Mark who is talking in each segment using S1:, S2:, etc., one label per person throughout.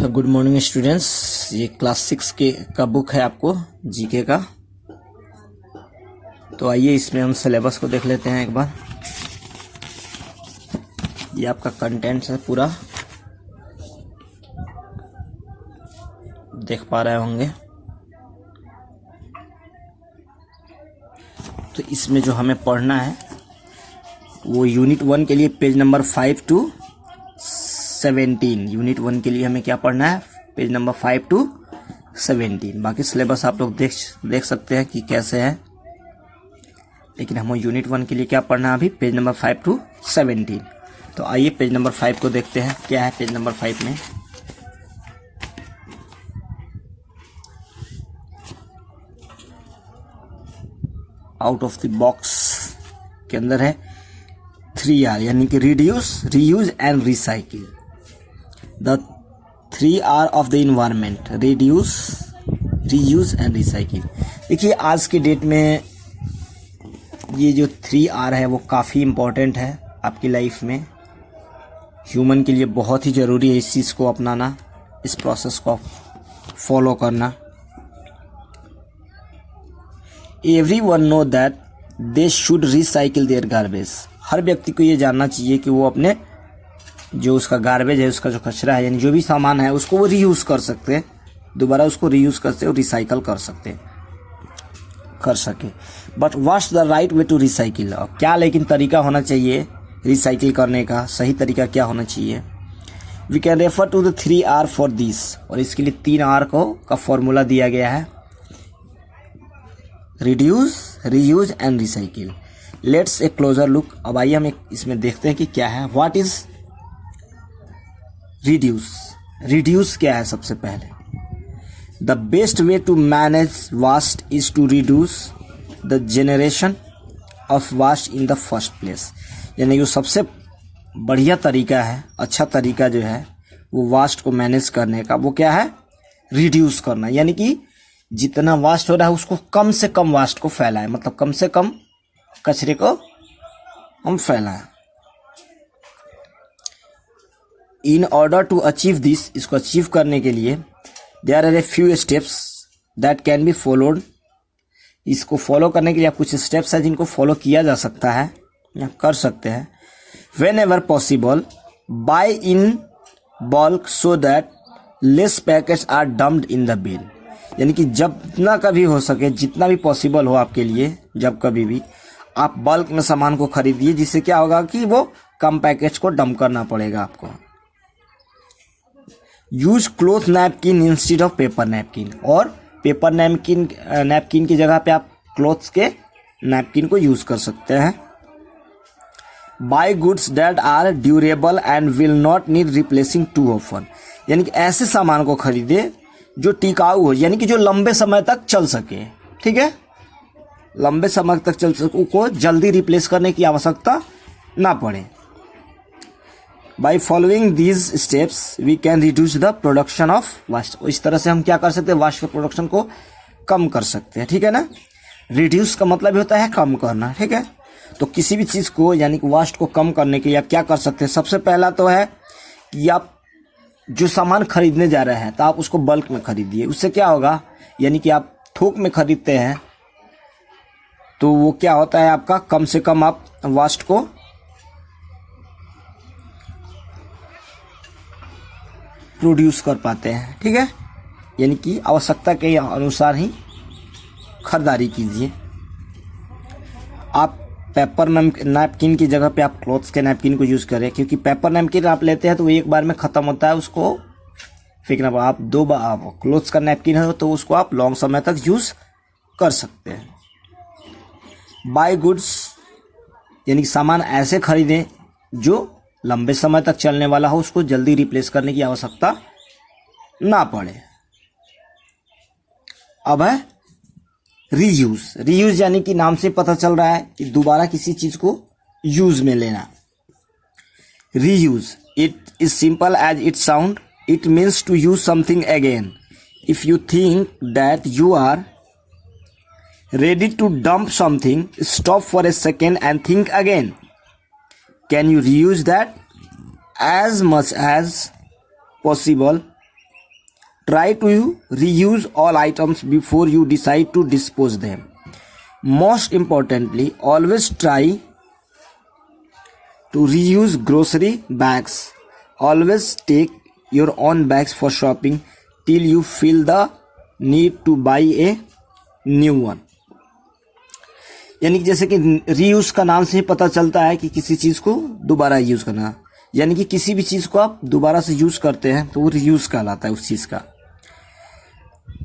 S1: Good morning students. ये class 6 के का बुक है आपको जीके का। तो आइए इसमें हम सिलेबस को देख लेते हैं एक बार। ये आपका कंटेंट्स है पूरा, देख पा रहे होंगे। तो इसमें जो हमें पढ़ना है वो यूनिट 1 के लिए पेज नंबर 5 to 17। यूनिट 1 के लिए हमें क्या पढ़ना है, पेज नंबर 5 to 17। बाकी सिलेबस आप लोग देख सकते हैं कि कैसे है, लेकिन हम यूनिट 1 के लिए क्या पढ़ना है अभी, पेज नंबर 5 to 17। तो आइए पेज नंबर 5 को देखते हैं क्या है पेज नंबर 5 में। आउट ऑफ द बॉक्स के अंदर है 3R यानी कि reduce, reuse and recycle. The 3R of the environment, reduce, reuse and recycle. देखिए आज के डेट में ये जो 3R है वो काफ़ी इम्पोर्टेंट है आपकी लाइफ में। ह्यूमन के लिए बहुत ही ज़रूरी है इस चीज़ को अपनाना, इस प्रोसेस को फॉलो करना। Everyone know that they should recycle their garbage। हर व्यक्ति को ये जानना चाहिए कि वो अपने जो उसका गार्बेज है, उसका जो कचरा है, यानी जो भी सामान है उसको वो रीयूज कर सकते हैं, दोबारा उसको रीयूज करते और रिसाइकल कर सके। But what's the right way to recycle. और क्या लेकिन तरीका होना चाहिए रिसाइकिल करने का, सही तरीका क्या होना चाहिए। We can refer to the 3R for this. और इसके लिए 3R का फॉर्मूला दिया गया है, reduce, reuse and recycle. Let's a closer look. अब आइए हम इसमें देखते हैं कि क्या है। What is reduce. रिड्यूस क्या है सबसे पहले। The best way to manage waste is to reduce the generation of waste in the first place. यानी जो सबसे बढ़िया तरीका है, अच्छा तरीका जो है वो वास्ट को मैनेज करने का, वो क्या है, रिड्यूस करना। यानी कि जितना वास्ट हो रहा है उसको कम से कम वास्ट को फैलाएं, मतलब कम से कम कचरे को हम फैलाएं। In order to achieve this, इसको अचीव करने के लिए there are a few steps that can be followed. इसको फॉलो करने के लिए कुछ स्टेप्स हैं जिनको फॉलो किया जा सकता है या कर सकते हैं। Whenever possible buy in bulk so that less packets are dumped in the bin. यानी कि जब जितना कभी हो सके, जितना भी पॉसिबल हो आपके लिए, जब कभी भी आप बल्क में सामान को खरीदिए, जिससे क्या होगा कि वो कम पैकेज को डंप करना पड़ेगा आपको। Use cloth napkin instead of paper napkin. और पेपर नैपकिन की जगह पे आप क्लोथ्स के नैपकिन को यूज कर सकते हैं। Buy goods that are durable and will not need replacing too often. यानी कि ऐसे सामान को खरीदे जो टिकाऊ हो, यानी कि जो लंबे समय तक चल सके। ठीक है, लंबे समय तक चल सके, को जल्दी रिप्लेस करने की आवश्यकता ना पड़े। By following these steps we can reduce the production of waste. इस तरह से हम क्या कर सकते हैं, वास्ट के प्रोडक्शन को कम कर सकते हैं। ठीक है ना, रिड्यूस का मतलब होता है कम करना। ठीक है, तो किसी भी चीज़ को यानी कि वास्ट को कम करने के लिए आप क्या कर सकते हैं। सबसे पहला तो है कि आप जो सामान खरीदने जा रहे हैं तो आप उसको बल्क में खरीदिए। उससे क्या होगा, यानी कि आप थोक में खरीदते हैं तो वो क्या होता है, आपका कम से कम आप वास्ट को प्रोड्यूस कर पाते हैं। ठीक है, यानी कि आवश्यकता के अनुसार ही खरीदारी कीजिए। आप पेपर नैपकिन की जगह पे आप क्लॉथ्स के नैपकिन को यूज़ करें, क्योंकि पेपर नैपकिन आप लेते हैं तो वो एक बार में ख़त्म होता है, उसको फेंकना पड़ा। आप दो बार आप क्लॉथ्स का नैपकिन है तो उसको आप लॉन्ग समय तक यूज़ कर सकते हैं। बाय गुड्स यानी कि सामान ऐसे खरीदें जो लंबे समय तक चलने वाला हो, उसको जल्दी रिप्लेस करने की आवश्यकता ना पड़े। अब है रीयूज। रीयूज यानी कि नाम से पता चल रहा है कि दोबारा किसी चीज को यूज में लेना। Reuse, it is simple as it sound. It means to use something again. If you think that you are ready to dump something, stop for a second and think again. Can you reuse that? As much as possible, Try to reuse all items before you decide to dispose them. Most importantly, always try to reuse grocery bags. Always take your own bags for shopping till you feel the need to buy a new one. यानी कि जैसे कि reuse का नाम से ही पता चलता है कि किसी चीज को दोबारा यूज करना, यानी कि किसी भी चीज को आप दोबारा से यूज करते हैं तो वो रीयूज कहलाता है उस चीज का।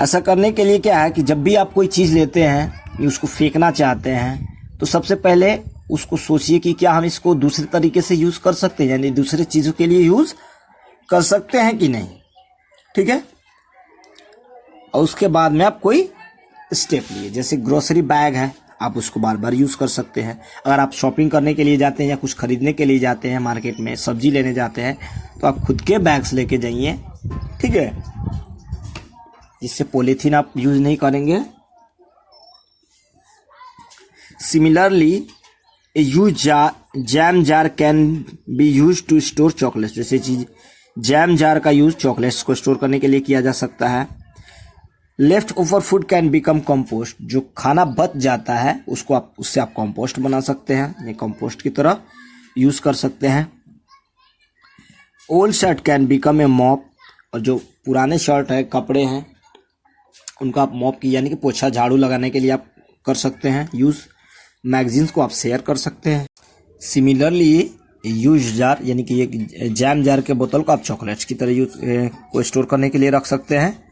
S1: ऐसा करने के लिए क्या है कि जब भी आप कोई चीज लेते हैं, उसको फेंकना चाहते हैं, तो सबसे पहले उसको सोचिए कि क्या हम इसको दूसरे तरीके से यूज कर सकते हैं, यानी दूसरे चीजों के लिए यूज कर सकते हैं कि नहीं। ठीक है, और उसके बाद में आप कोई स्टेप लिए, जैसे ग्रोसरी बैग है, आप उसको बार बार यूज कर सकते हैं। अगर आप शॉपिंग करने के लिए जाते हैं या कुछ खरीदने के लिए जाते हैं, मार्केट में सब्जी लेने जाते हैं, तो आप खुद के बैग्स लेके जाइए। ठीक है, जिससे पॉलीथीन आप यूज नहीं करेंगे। Similarly a use jam jar can be use to store chocolates. जैसे चीज जैम जार का यूज चॉकलेट्स को स्टोर करने के लिए किया जा सकता है। Left over food can become compost. जो खाना बच जाता है उससे आप कंपोस्ट बना सकते हैं, ये कंपोस्ट की तरह यूज कर सकते हैं। Old shirt can become a mop. और जो पुराने शर्ट है, कपड़े हैं, उनका आप मॉप की यानी कि पोछा झाड़ू लगाने के लिए आप कर सकते हैं यूज। मैगजीन्स को आप शेयर कर सकते हैं। सिमिलरली यूज जार यानी कि ये जैम जार के बोतल को आप चॉकलेट्स की तरह यूज को स्टोर करने के लिए रख सकते हैं।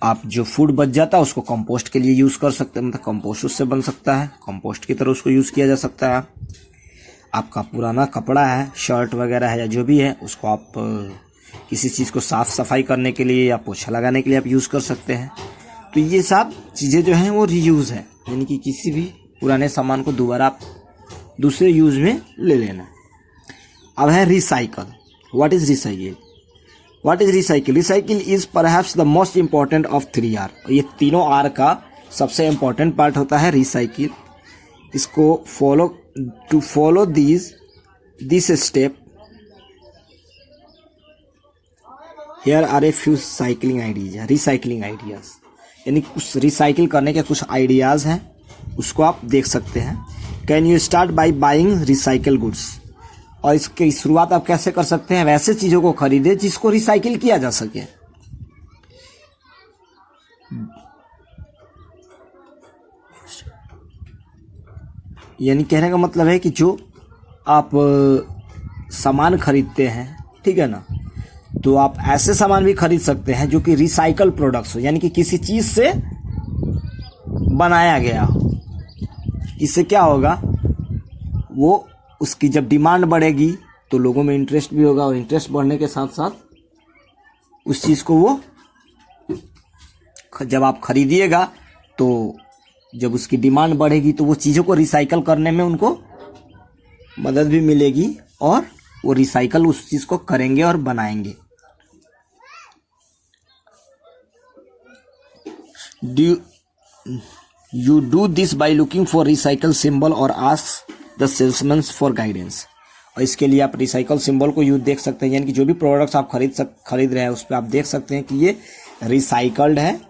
S1: आप जो फूड बच जाता है उसको कंपोस्ट के लिए यूज कर सकते हैं, मतलब कंपोस्ट उससे बन सकता है, कंपोस्ट की तरह उसको यूज किया जा सकता है। आपका पुराना कपड़ा है, शर्ट वगैरह है या जो भी है, उसको आप किसी चीज़ को साफ सफाई करने के लिए या पोछा लगाने के लिए आप यूज कर सकते हैं। तो ये सब चीज़ें जो हैं वो रीयूज है, यानी कि किसी भी पुराने सामान को दोबारा आप दूसरे यूज में ले लेना। अब है recycle. What is recycle? What is recycle? Recycle is perhaps the most important of 3R। ये तीनों R का सबसे इंपॉर्टेंट पार्ट होता है रिसाइकिल। इसको follow this step here are a few recycling ideas. यानी कुछ रिसाइकिल करने के कुछ आइडियाज हैं, उसको आप देख सकते हैं। Can you start by buying recycle goods. और इसकी शुरुआत आप कैसे कर सकते हैं? वैसे चीजों को खरीदे जिसको रिसाइकिल किया जा सके। यानी कहने का मतलब है कि जो आप सामान खरीदते हैं, ठीक है ना, तो आप ऐसे सामान भी खरीद सकते हैं जो कि रिसाइकल प्रोडक्ट्स हो, यानी कि किसी चीज से बनाया गया हो। इससे क्या होगा, वो उसकी जब डिमांड बढ़ेगी तो लोगों में इंटरेस्ट भी होगा, और इंटरेस्ट बढ़ने के साथ साथ उस चीज को वो जब आप खरीदिएगा तो जब उसकी डिमांड बढ़ेगी तो वो चीजों को रिसाइकल करने में उनको मदद भी मिलेगी, और वो रिसाइकल उस चीज को करेंगे और बनाएंगे। You do this by looking for recycle symbol or ask the salesman for guidance। और इसके लिए आप रिसाइकल सिंबल को यूज देख सकते हैं, यानी कि जो भी प्रोडक्ट्स आप खरीद रहे हैं उस पर आप देख सकते हैं कि ये रिसाइकल्ड है,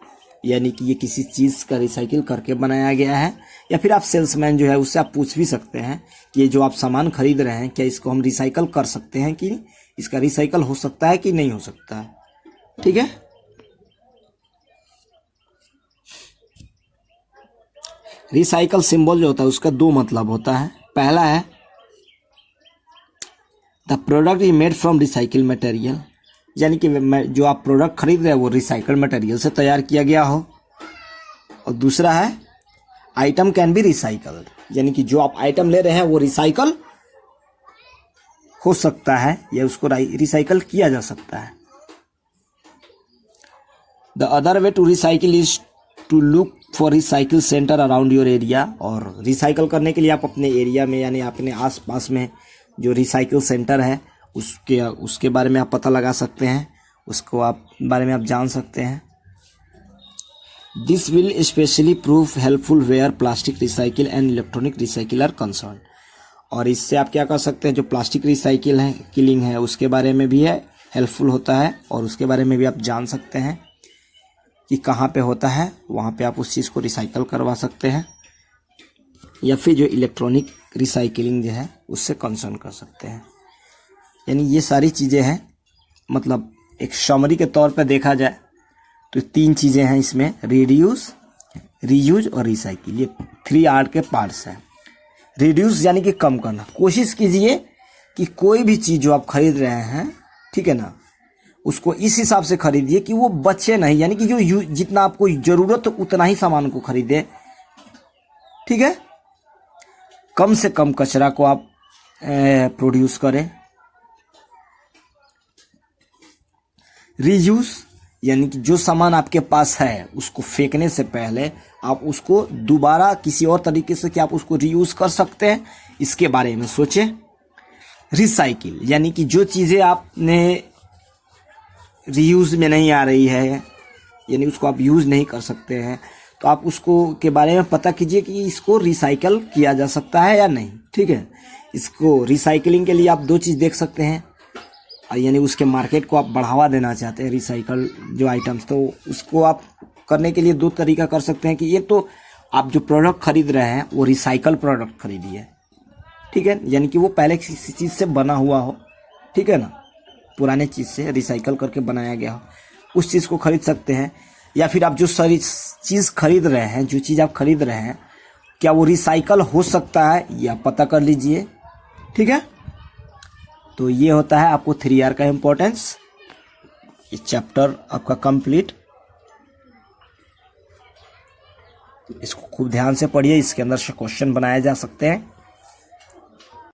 S1: यानी कि ये किसी चीज़ का रिसाइकिल करके बनाया गया है। या फिर आप सेल्समैन जो है उससे आप पूछ भी सकते हैं कि ये जो आप सामान खरीद रहे हैं, क्या इसको हम रिसाइकल कर सकते हैं, कि इसका रिसाइकल हो सकता है कि नहीं हो सकता है। ठीक है, रिसाइकल सिंबल जो होता है उसका दो मतलब होता है। पहला है the product is made from recycle material, यानी कि जो आप प्रोडक्ट खरीद रहे हैं वो रिसाइकल मटेरियल से तैयार किया गया हो। और दूसरा है आइटम कैन बी रिसाइकल्ड, यानी कि जो आप आइटम ले रहे हैं वो रिसाइकल हो सकता है या उसको रिसाइकल किया जा सकता है। The other way to recycle is to look for recycle centre around your area. और रिसाइकल करने के लिए आप अपने एरिया में यानी अपने आसपास में जो रिसाइकिल सेंटर है उसके बारे में आप पता लगा सकते हैं, उसको आप बारे में आप जान सकते हैं। This will specially prove helpful where plastic recycle and electronic recycle are concern. और इससे आप क्या कर सकते हैं, जो प्लास्टिक रिसाइकिलिंग है उसके बारे में भी है हेल्पफुल होता है, और उसके बारे में भी आप जान सकते हैं। कि कहाँ पे होता है, वहाँ पे आप उस चीज़ को रिसाइकल करवा सकते हैं, या फिर जो इलेक्ट्रॉनिक रिसाइकलिंग जो है उससे कंसर्न कर सकते हैं। यानी ये सारी चीज़ें हैं, मतलब एक समरी के तौर पे देखा जाए तो 3 चीज़ें हैं इसमें, रिड्यूस, रीयूज और रिसाइकिल। ये 3R के पार्ट्स हैं। रिड्यूस यानी कि कम करना। कोशिश कीजिए कि कोई भी चीज़ जो आप खरीद रहे हैं, ठीक है ना, उसको इस हिसाब से खरीदिए कि वो बचे नहीं, यानी कि जो जितना आपको ज़रूरत हो उतना ही सामान को खरीदे, ठीक है। कम से कम कचरा को आप प्रोड्यूस करें। रीयूज यानी कि जो सामान आपके पास है उसको फेंकने से पहले आप उसको दोबारा किसी और तरीके से क्या आप उसको रीयूज कर सकते हैं, इसके बारे में सोचें। रिसाइकिल यानी कि जो चीज़ें आपने रीयूज में नहीं आ रही है, यानी उसको आप यूज़ नहीं कर सकते हैं, तो आप उसको के बारे में पता कीजिए कि इसको रिसाइकल किया जा सकता है या नहीं, ठीक है। इसको रिसाइकलिंग के लिए आप 2 चीज़ देख सकते हैं, यानी उसके मार्केट को आप बढ़ावा देना चाहते हैं रिसाइकल जो आइटम्स, तो उसको आप करने के लिए 2 तरीका कर सकते हैं कि एक तो आप जो प्रोडक्ट खरीद रहे हैं वो रिसाइकल प्रोडक्ट खरीदिए, ठीक है, यानी कि वो पहले किसी चीज़ से बना हुआ हो, ठीक है ना, पुराने चीज़ से रिसाइकल करके बनाया गया हो, उस चीज़ को खरीद सकते हैं। या फिर आप जो सारी चीज़ खरीद रहे हैं, जो चीज़ आप खरीद रहे हैं, क्या वो रिसाइकल हो सकता है ये आप पता कर लीजिए, ठीक है। तो ये होता है आपको 3R का इम्पोर्टेंस। ये चैप्टर आपका कंप्लीट। इसको खूब ध्यान से पढ़िए, इसके अंदर से क्वेश्चन बनाए जा सकते हैं।